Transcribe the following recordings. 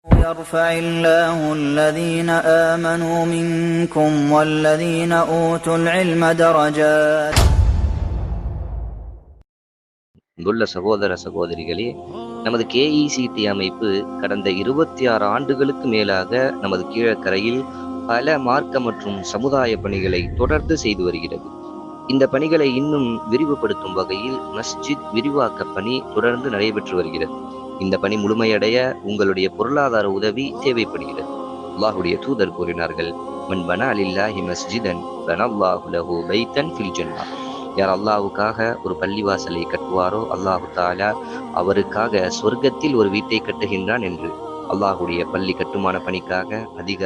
يرفع الله الذين آمنوا منكم والذين أوتوا العلم درجات. அன்புள்ள சகோதர சகோதரிகளே, நமது KECT அமைப்பு கடந்த 26 ஆண்டுகளுக்கு மேலாக நமது கீழக்கரையில் பல மார்க்க மற்றும் சமுதாய பணிகளை தொடர்ந்து செய்து வருகிறது. இந்த பணிகளை இன்னும் விரிவுபடுத்தும் வகையில் மஸ்ஜித் விரிவாக்க பணி தொடர்ந்து நடைபெற்று வருகிறது. இந்த பணி முழுமையடைய உங்களுடைய பொருளாதார உதவி தேவைப்படுகிறது. அல்லாஹ்வுடைய தூதர் கூறினார்கள், மன் பனா லில்லாஹி மஸ்ஜிதன் பனல்லாஹு லஹு பைத்தன் ஃபில் ஜன்னah. யார் அல்லாஹ்வுக்காக ஒரு பள்ளிவாசலை கட்டுவாரோ அல்லாஹு தஆலா அவருக்காக சொர்க்கத்தில் ஒரு வீட்டை கட்டுகின்றான் என்று. அல்லாஹ்வுடைய பள்ளி கட்டுமான பணிக்காக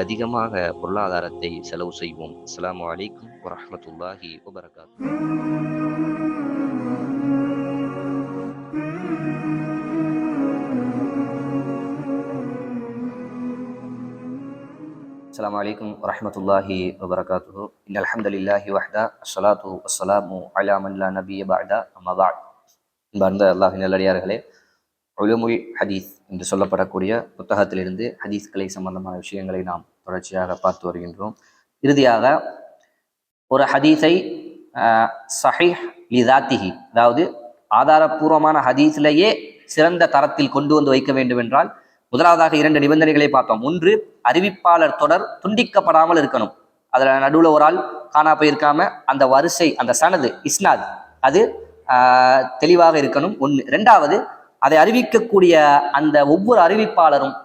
அதிகமாக பொருளாதாரத்தை செலவு செய்வோம். அஸ்ஸலாமு அலைக்கும் வரஹ்மத்துல்லாஹி வபரகாத்துஹு. அஸ்ஸலாமு அலைக்கும் வரஹ்மத்துல்லாஹி வபரகாத்துஹு. இன்னல் ஹம்தலில்லாஹி வஹ்தா அஸ்ஸலாத்து வஸ்ஸலாமு அலா மன் லா நபிய்ய பஅதா அம்மா பஅத். அன்பார்ந்த அல்லாஹ்வின் நல்லடியார்களே, உலூமுல் ஹதீஸ் என்று சொல்லப்படக்கூடிய புத்தகத்திலிருந்து ஹதீஸ்களை சம்பந்தமான விஷயங்களை நாம் தொடர்ச்சியாக பார்த்து வருகின்றோம். இறுதியாக ஒரு ஹதீஸை ஸஹீஹ் லிதாத்திஹி, அதாவது ஆதாரபூர்வமான ஹதீஸிலேயே சிறந்த தரத்தில் கொண்டு வந்து வைக்க வேண்டும் என்றால் முதலாவதாக 2 நிபந்தனைகளை பார்த்தோம். ஒன்று, அறிவிப்பாளர் தொடர் துண்டிக்கப்படாமல் இருக்கணும். அதுல நடுவில் ஒரு ஆள் காணா போயிருக்காம அந்த வரிசை, அந்த சனது இஸ்னாத் அது தெளிவாக இருக்கணும். ஒன்று. 2வது, அதை அறிவிக்கக்கூடிய அந்த ஒவ்வொரு அறிவிப்பாளரும்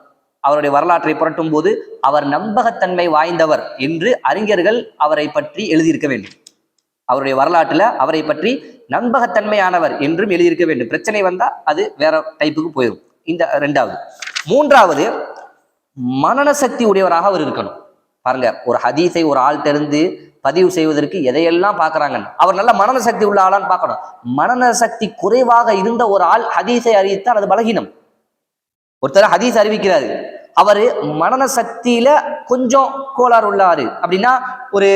அவருடைய வரலாற்றை புரட்டும் போது அவர் நம்பகத்தன்மை வாய்ந்தவர் என்று அறிஞர்கள் அவரை பற்றி எழுதியிருக்க வேண்டும். அவருடைய வரலாற்றுல அவரை பற்றி நம்பகத்தன்மையானவர் என்றும் எழுதியிருக்க வேண்டும். பிரச்சனை வந்தா அது வேற டைப்புக்கு போயிடும். இந்த 2வது. 3வது, மனன சக்தி உடையவராக அவர் இருக்கணும். பாருங்க, ஒரு ஹதீஸை ஒரு ஆள்கிட்ட இருந்து பதிவு செய்வதற்கு எதையெல்லாம் பார்க்கறாங்கன்னு அவர் நல்ல மனன சக்தி உள்ள ஆளான்னு பார்க்கணும். மனன சக்தி குறைவாக இருந்த ஒரு ஆள் ஹதீஸை அறிவித்தால் அது பலகீனம். ஒருத்தர் ஹதீஸ் அறிவிக்கிறாரு, அவரு மனன சக்தியில கொஞ்சம் கோளாறு உள்ளாரு அப்படின்னா ஒரு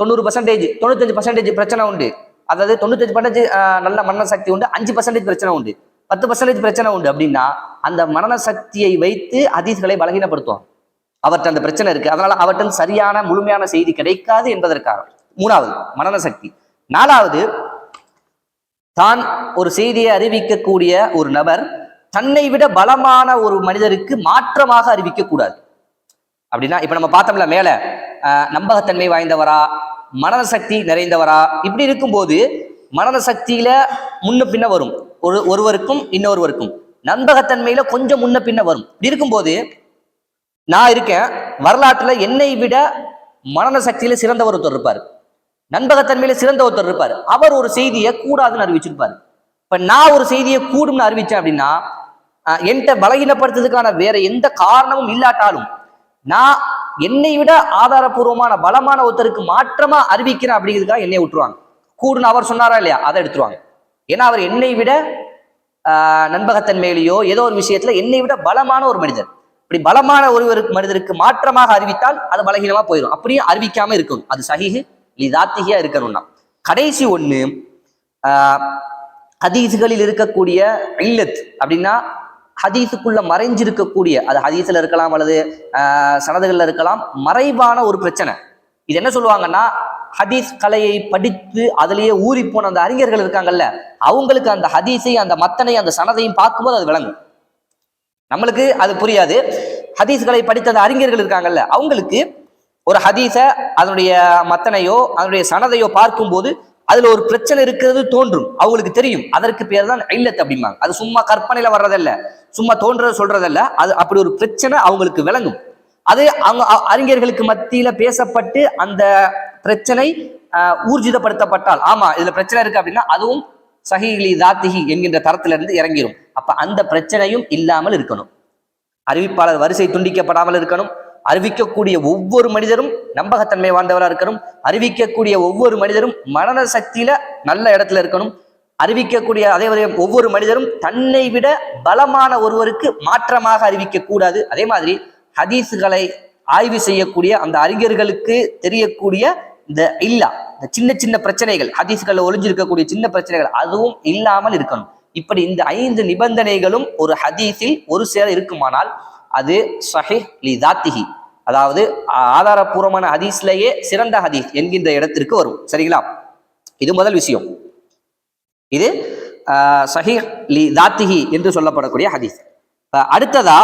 90%, 95% பிரச்சனை உண்டு. அதாவது 95% நல்ல மனன சக்தி உண்டு, 5% பிரச்சனை உண்டு, 10% பிரச்சனை உண்டு அப்படின்னா அந்த மனன சக்தியை வைத்து ஹதீஸ்களை பலகீனப்படுத்துவாங்க. அவர்கிட்ட அந்த பிரச்சனை இருக்கு, அதனால அவர்கிட்ட சரியான முழுமையான செய்தி கிடைக்காது என்பதற்காக. 3வது, மனன சக்தி. 4வது, தான் ஒரு செய்தியை அறிவிக்கக்கூடிய ஒரு நபர் தன்னை விட பலமான ஒரு மனிதருக்கு மாற்றமாக அறிவிக்க கூடாது. அப்படின்னா இப்ப நம்ம பார்த்தோம்ல மேல, நம்பகத்தன்மை வாய்ந்தவரா, மனன சக்தி நிறைந்தவரா, இப்படி இருக்கும்போது மனன சக்தியில முன்ன பின்ன வரும், ஒருவருக்கும் இன்னொருவருக்கும் நம்பகத்தன்மையில கொஞ்சம் முன்ன பின்ன வரும். இப்படி இருக்கும்போது நான் இருக்கேன், வரலாற்றுல என்னை விட மனன சக்தியில சிறந்த ஒருத்தர் இருப்பாரு, நம்பகத்தன்மையில சிறந்த ஒருத்தர் இருப்பாரு. அவர் ஒரு செய்தியை கூடாதுன்னு அறிவிச்சிருப்பாரு. இப்ப நான் ஒரு செய்தியை கூடும்னு அறிவிச்சேன் அப்படின்னா என்கிட்ட பலகீனப்படுத்துறதுக்கான வேற எந்த காரணமும் இல்லாட்டாலும் நான் என்னை விட ஆதாரபூர்வமான பலமான ஒருத்தருக்கு மாற்றமா அறிவிக்கிறேன் அப்படிங்கிறதுக்காக என்னை விட்டுருவாங்க. கூடுன்னு அவர் சொன்னாரா இல்லையா, அதை எடுத்துருவாங்க. ஏன்னா அவர் என்னை விட நண்பகத்தன்மையிலேயோ ஏதோ ஒரு விஷயத்துல என்னை விட பலமான ஒரு மனிதர். இப்படி பலமான ஒரு மனிதருக்கு மாற்றமாக அறிவித்தால் அது பலகீனமா போயிடும். அப்படியே அறிவிக்காம இருக்கணும், அது சஹீஹ் லிதாத்திஹியா இருக்கணும்னா. கடைசி ஒண்ணு, ஹதீஸ்களில் இருக்கக்கூடிய இல்லத் அப்படின்னா ஹதீஸுக்குள்ள மறைஞ்சிருக்கக்கூடிய, அது ஹதீஸ்ல இருக்கலாம் அல்லது சனதுகள்ல இருக்கலாம், மறைவான ஒரு பிரச்சனை. இது என்ன சொல்லுவாங்கன்னா, ஹதீஸ் கலையை படித்து அதிலேயே ஊறி போன அந்த அறிஞர்கள் இருக்காங்கல்ல, அவங்களுக்கு அந்த ஹதீஸை, அந்த மத்தனை, அந்த சனதையும் பார்க்கும்போது அது விளங்கும். நம்மளுக்கு அது புரியாது. ஹதீஸ்களை படித்த அந்த அறிஞர்கள் இருக்காங்கல்ல, அவங்களுக்கு ஒரு ஹதீஸ அதனுடைய மத்தனையோ அதனுடைய சனதையோ பார்க்கும்போது அதுல ஒரு பிரச்சனை இருக்கிறது தோன்றும், அவங்களுக்கு தெரியும். அதற்கு பேர் தான் இல்லத் அப்படிம்பாங்க. அது சும்மா கற்பனையில வர்றதல்ல, சும்மா தோன்றது சொல்றதல்ல, அது அப்படி ஒரு பிரச்சனை அவங்களுக்கு விளங்கும். அது அவங்க அறிஞர்களுக்கு மத்தியில பேசப்பட்டு அந்த பிரச்சனை ஊர்ஜிதப்படுத்தப்பட்டால், ஆமா இதுல பிரச்சனை இருக்கு அப்படின்னா அதுவும் சஹீஹ் லிதாத்திஹி என்கின்ற தரத்துல இருந்து இறங்கிடும். அப்ப அந்த பிரச்சனையும் இல்லாமல் இருக்கணும். அறிவிப்பாளர் வரிசை துண்டிக்கப்படாமல் இருக்கணும். அறிவிக்கக்கூடிய ஒவ்வொரு மனிதரும் நம்பகத்தன்மை வாழ்ந்தவராக இருக்கணும். அறிவிக்கக்கூடிய ஒவ்வொரு மனிதரும் மனன சக்தியில நல்ல இடத்துல இருக்கணும். அறிவிக்கக்கூடிய அதே ஒவ்வொரு மனிதரும் தன்னை விட பலமான ஒருவருக்கு மாற்றமாக அறிவிக்க கூடாது. அதே மாதிரி ஹதீஸ்களை ஆய்வு செய்யக்கூடிய அந்த அறிஞர்களுக்கு தெரியக்கூடிய இந்த இந்த சின்ன சின்ன பிரச்சனைகள், ஹதீஸ்களை ஒளிஞ்சிருக்கக்கூடிய சின்ன பிரச்சனைகள், அதுவும் இல்லாமல் இருக்கணும். இப்படி இந்த 5 நிபந்தனைகளும் ஒரு ஹதீஸில் ஒரு சேர இருக்குமானால் அது சஹீஹ் லி தாத்திஹி, அதாவது ஆதாரபூர்வமான ஹதீஸ்லயே சிறந்த ஹதீஸ் என்கின்ற இடத்திற்கு வரும். சரிங்களா? இது முதல் விஷயம். இது சஹீஹ் லி தாத்திஹி என்று சொல்லப்படக்கூடிய ஹதீஸ். அடுத்ததா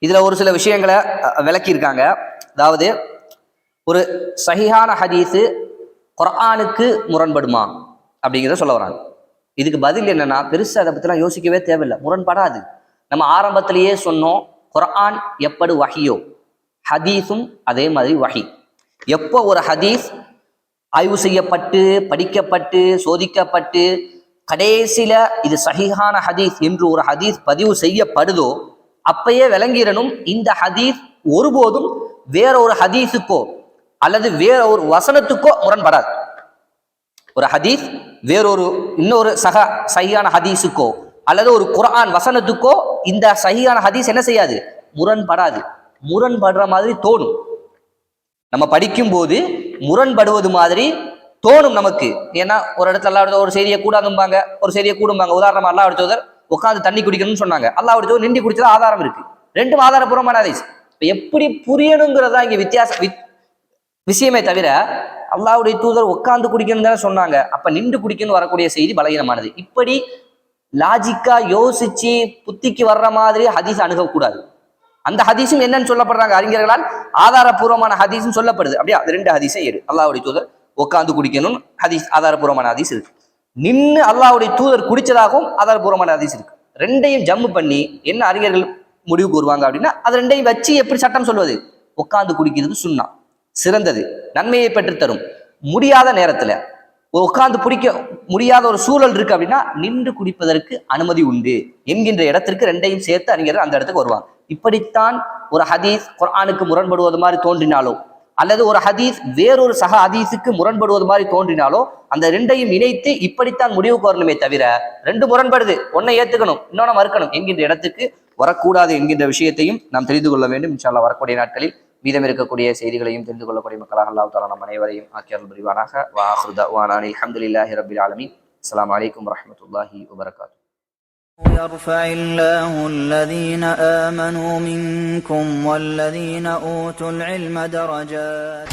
இதுல ஒரு சில விஷயங்களை விளக்கியிருக்காங்க. அதாவது ஒரு சஹீஹான ஹதீஸு குர்ஆனுக்கு முரண்படுமா அப்படிங்கிறத சொல்ல வராங்க. இதுக்கு பதில் என்னன்னா, பெருசா அதை பத்திலாம் யோசிக்கவே தேவையில்லை, முரண்படாது. நம்ம ஆரம்பத்திலேயே சொன்னோம், குர்ஆன் எப்படி வஹியோ ஹதீஸும் அதே மாதிரி வஹி. எப்போ ஒரு ஹதீஸ் ஆய்வு செய்யப்பட்டு படிக்கப்பட்டு சோதிக்கப்பட்டு கடைசியில இது சஹீஹான ஹதீஸ் என்று ஒரு ஹதீஸ் பதிவு செய்யப்படுதோ அப்பயே விளங்கிடணும், இந்த ஹதீஸ் ஒருபோதும் வேற ஒரு ஹதீஸுக்கோ அல்லது வேற ஒரு வசனத்துக்கோ முரண்படாது. ஒரு ஹதீஸ் வேறொரு இன்னொரு சஹீஹான ஹதீஸுக்கோ அல்லது ஒரு குர்ஆன் வசனத்துக்கோ இந்த சஹீஹான ஹதீஸ் என்ன செய்யாது, முரண்படாது. முரண்படுற மாதிரி தோணும், நம்ம படிக்கும் போது முரண்படுவது மாதிரி தோணும் நமக்கு. ஏன்னா ஒரு இடத்துல அல்லாஹ் ஒரு செய்தியை கூடாதும்பாங்க, ஒரு செய்தியை கூடும்பாங்க. உதாரணமா அல்லாஹ் அடுத்தவர் உட்காந்து தண்ணி குடிக்கணும்னு சொன்னாங்க, அல்லாஹ் அடுத்தவர் நின்று குடிச்சது ஆதாரம் இருக்கு, ரெண்டும் ஆதாரபூர்வமான ஹதீஸ். எப்படி புரியணுங்கிறதா இங்க விஷயமே தவிர, அல்லாஹ்வுடைய தூதர் உட்காந்து குடிக்கணும் தானே சொன்னாங்க, அப்ப நின்று குடிக்கணும் வரக்கூடிய செய்தி பலகீனமானது. இப்படி லாஜிக்கா யோசிச்சு புத்திக்கு வர்ற மாதிரி ஹதீஸ் அணுகக்கூடாது. அந்த ஹதீஸும் என்னன்னு சொல்லப்படுறாங்க அறிஞர்களால், ஆதாரபூர்வமான ஹதீஸும் சொல்லப்படுது. அப்படியே அது ரெண்டு ஹதீஸை ஏறு. அல்லாஹ்வுடைய தூதர் உட்காந்து குடிக்கணும் ஹதீஸ் ஆதாரபூர்வமான ஹதீஸ் இருக்கு, நின்று அல்லாஹ்வுடைய தூதர் குடிச்சதாகவும் ஆதாரபூர்வமான ஹதீஸ் இருக்கு. ரெண்டையும் ஜம்மு பண்ணி என்ன அறிஞர்கள் முடிவு கூறுவாங்க அப்படின்னா, அது ரெண்டையும் வச்சு எப்படி சட்டம் சொல்வது, உட்காந்து குடிக்கிறது சுன்னா சிறந்தது, நன்மையை பெற்றுத்தரும். முடியாத நேரத்துல உட்காந்து குடிக்க முடியாத ஒரு சூழல் இருக்கு அப்படின்னா நின்று குடிப்பதற்கு அனுமதி உண்டு என்கின்ற இடத்திற்கு ரெண்டையும் சேர்த்து அறிஞர்கள் அந்த இடத்துக்கு வருவாங்க. இப்படித்தான் ஒரு ஹதீஸ் குர்ஆனுக்கு முரண்படுவது மாதிரி தோன்றினாலோ அல்லது ஒரு ஹதீஸ் வேறொரு ஹதீஸுக்கு முரண்படுவது மாதிரி தோன்றினாலோ அந்த ரெண்டையும் இணைத்து இப்படித்தான் முடிவுக்கு வரணுமே தவிர, ரெண்டு முரண்படுது ஒன்னை ஏத்துக்கணும் இன்னொன்னு மறுக்கணும் என்கின்ற இடத்துக்கு வரக்கூடாது என்கின்ற விஷயத்தையும் நாம் தெரிந்து கொள்ள வேண்டும். இன்ஷா அல்லாஹ் வரக்கூடிய நாட்களில் மீதம் இருக்கக்கூடிய செய்திகளையும் தெரிந்து கொள்ளக்கூடிய மக்களாக அல்லாஹ் தஆலா நம் அனைவரையும் ஆக்கி அருள் புரிவானாக. வ ஆகிரு தஅவானா அல்ஹம்துலில்லாஹி ரப்பில் ஆலமீன். அஸ்ஸலாமு அலைக்கும் வரஹ்மத்துல்லாஹி வபரகாத்துஹு. يرفع الله الذين آمنوا منكم والذين أوتوا العلم درجات.